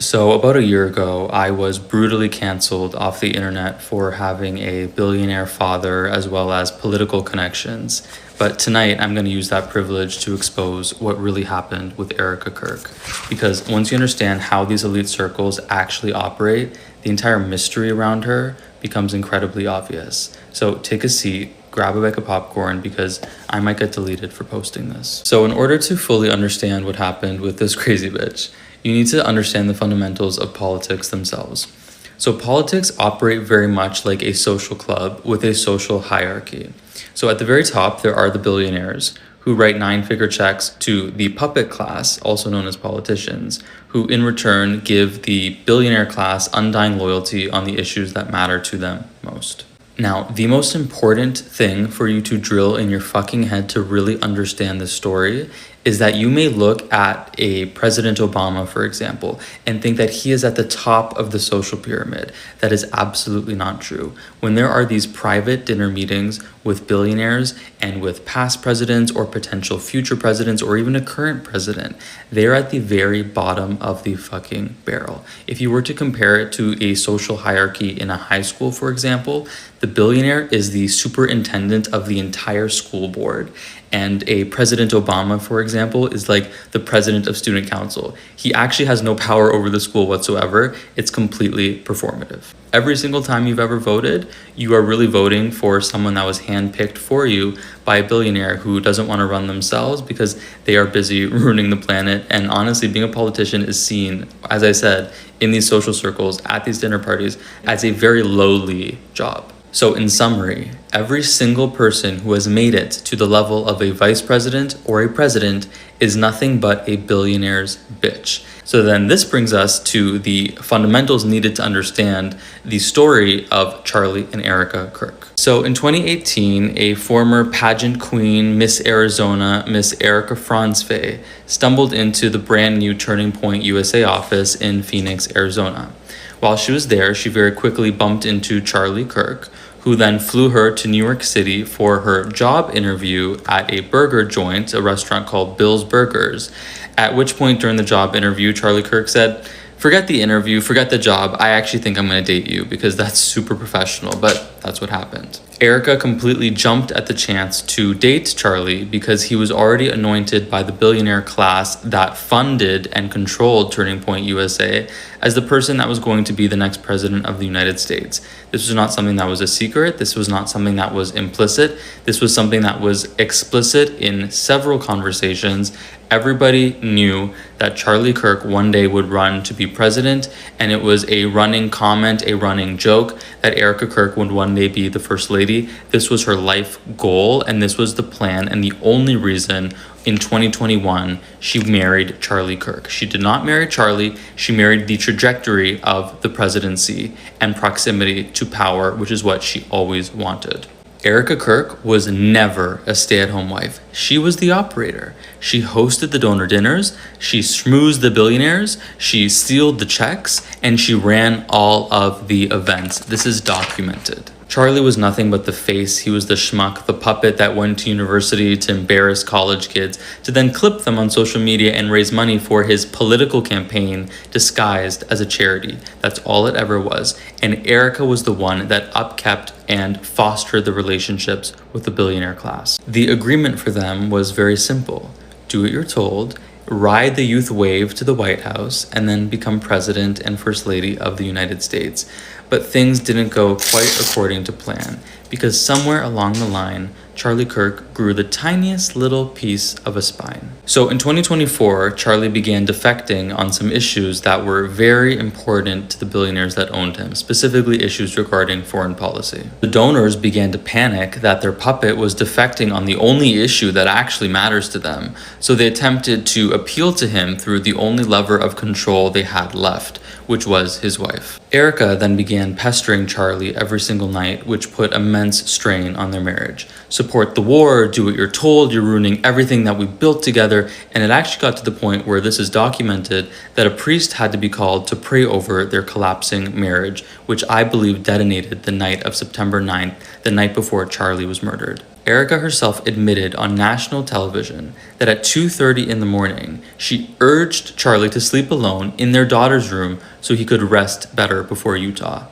So, about a year ago, I was brutally canceled off the internet for having a billionaire father as well as political connections. But tonight, I'm going to use that privilege to expose what really happened with Erika Kirk. Because once you understand how these elite circles actually operate, the entire mystery around her becomes incredibly obvious. So, take a seat. Grab a bag of popcorn because I might get deleted for posting this. So in order to fully understand what happened with this crazy bitch, you need to understand the fundamentals of politics themselves. So politics operate very much like a social club with a social hierarchy. So at the very top, there are the billionaires who write nine-figure checks to the puppet class, also known as politicians, who in return give the billionaire class undying loyalty on the issues that matter to them most. Now, the most important thing for you to drill in your fucking head to really understand this story is that you may look at a President Obama, for example, and think that he is at the top of the social pyramid. That is absolutely not true. When there are these private dinner meetings with billionaires and with past presidents or potential future presidents or even a current president, they're at the very bottom of the fucking barrel. If you were to compare it to a social hierarchy in a high school, for example, the billionaire is the superintendent of the entire school board. And a President Obama, for example, is like the president of student council. He actually has no power over the school whatsoever. It's completely performative. Every single time you've ever voted, you are really voting for someone that was handpicked for you by a billionaire who doesn't want to run themselves because they are busy ruining the planet. And honestly, being a politician is seen, as I said, in these social circles, at these dinner parties, as a very lowly job. So in summary, every single person who has made it to the level of a vice president or a president is nothing but a billionaire's bitch. So then this brings us to the fundamentals needed to understand the story of Charlie and Erika Kirk. So in 2018, a former pageant queen, Miss Arizona, Miss Erika Franzfey, stumbled into the brand new Turning Point USA office in Phoenix, Arizona. While she was there, she very quickly bumped into Charlie Kirk, who then flew her to New York City for her job interview at a burger joint, a restaurant called Bill's Burgers. At which point during the job interview, Charlie Kirk said, "Forget the interview, forget the job. I actually think I'm going to date you," because that's super professional, but that's what happened. Erika completely jumped at the chance to date Charlie because he was already anointed by the billionaire class that funded and controlled Turning Point USA as the person that was going to be the next president of the United States. This was not something that was a secret. This was not something that was implicit. This was something that was explicit in several conversations. Everybody knew that Charlie Kirk one day would run to be president, and it was a running comment, a running joke that Erika Kirk would one day be the first lady. This was her life goal, and this was the plan, and the only reason in 2021 she married Charlie Kirk. She did not marry Charlie, she married the trajectory of the presidency and proximity to power, which is what she always wanted. Erika Kirk was never a stay-at-home wife. She was the operator. She hosted the donor dinners, she schmoozed the billionaires, she sealed the checks, and she ran all of the events. This is documented. Charlie was nothing but the face. He was the schmuck, the puppet that went to university to embarrass college kids, to then clip them on social media and raise money for his political campaign disguised as a charity. That's all it ever was. And Erika was the one that upkept and fostered the relationships with the billionaire class. The agreement for them was very simple. Do what you're told, ride the youth wave to the White House, and then become president and first lady of the United States. But things didn't go quite according to plan, because somewhere along the line, Charlie Kirk grew the tiniest little piece of a spine. So in 2024, Charlie began defecting on some issues that were very important to the billionaires that owned him, specifically issues regarding foreign policy. The donors began to panic that their puppet was defecting on the only issue that actually matters to them, so they attempted to appeal to him through the only lever of control they had left, which was his wife. Erika then began pestering Charlie every single night, which put immense strain on their marriage. Support the war, do what you're told, you're ruining everything that we built together, and it actually got to the point where this is documented that a priest had to be called to pray over their collapsing marriage, which I believe detonated the night of September 9th, the night before Charlie was murdered. Erika herself admitted on national television that at 2:30 in the morning, she urged Charlie to sleep alone in their daughter's room so he could rest better before Utah.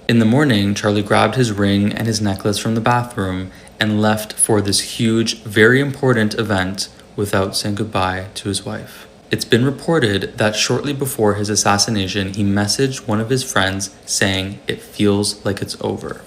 In the morning, Charlie grabbed his ring and his necklace from the bathroom and left for this huge, very important event without saying goodbye to his wife. It's been reported that shortly before his assassination, he messaged one of his friends saying, "It feels like it's over."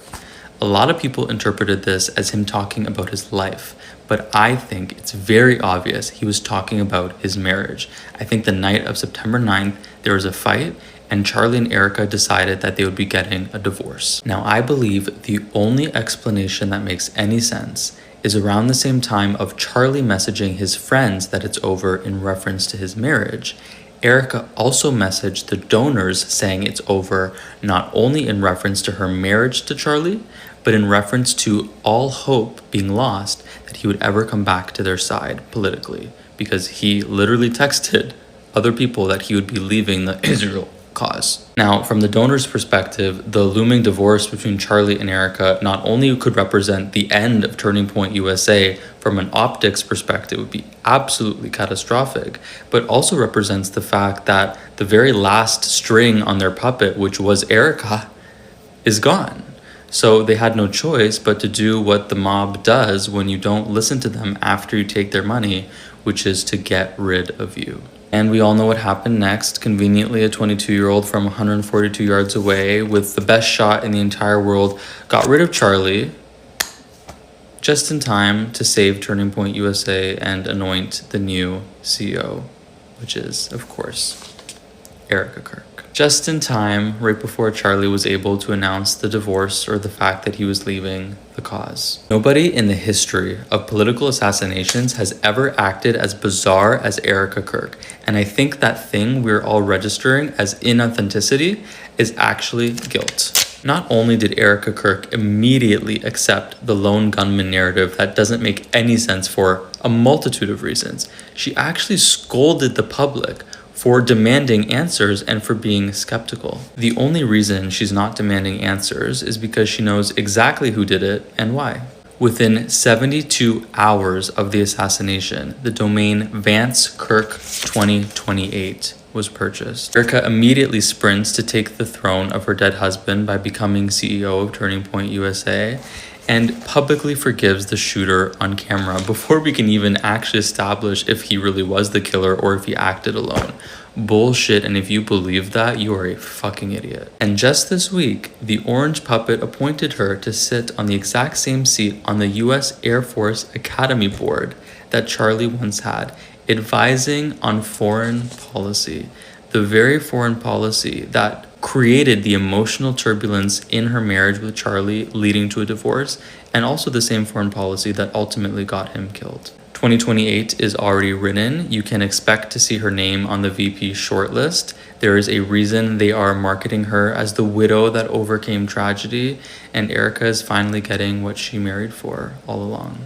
A lot of people interpreted this as him talking about his life, but I think it's very obvious he was talking about his marriage. I think the night of September 9th, there was a fight, and Charlie and Erika decided that they would be getting a divorce. Now, I believe the only explanation that makes any sense is around the same time of Charlie messaging his friends that it's over in reference to his marriage. Erika also messaged the donors saying it's over, not only in reference to her marriage to Charlie, but in reference to all hope being lost that he would ever come back to their side politically, because he literally texted other people that he would be leaving the Israel cause. Now, from the donor's perspective, the looming divorce between Charlie and Erika not only could represent the end of Turning Point USA from an optics perspective, would be absolutely catastrophic, but also represents the fact that the very last string on their puppet, which was Erika, is gone. So they had no choice but to do what the mob does when you don't listen to them after you take their money, which is to get rid of you. And we all know what happened next. Conveniently, a 22-year-old from 142 yards away with the best shot in the entire world got rid of Charlie just in time to save Turning Point USA and anoint the new CEO, which is, of course, Erika Kirk. Just in time, right before Charlie was able to announce the divorce or the fact that he was leaving the cause. Nobody in the history of political assassinations has ever acted as bizarre as Erika Kirk. And I think that thing we're all registering as inauthenticity is actually guilt. Not only did Erika Kirk immediately accept the lone gunman narrative that doesn't make any sense for a multitude of reasons, she actually scolded the public for demanding answers and for being skeptical. The only reason she's not demanding answers is because she knows exactly who did it and why. Within 72 hours of the assassination, the domain Vance Kirk 2028 was purchased. Erika immediately sprints to take the throne of her dead husband by becoming CEO of Turning Point USA, and publicly forgives the shooter on camera before we can even actually establish if he really was the killer or if he acted alone. Bullshit, and if you believe that, you are a fucking idiot. And just this week, the orange puppet appointed her to sit on the exact same seat on the US Air Force Academy Board that Charlie once had, advising on foreign policy. The very foreign policy that created the emotional turbulence in her marriage with Charlie, leading to a divorce, and also the same foreign policy that ultimately got him killed. 2028 is already written. You can expect to see her name on the VP shortlist. There is a reason they are marketing her as the widow that overcame tragedy, and Erika is finally getting what she married for all along.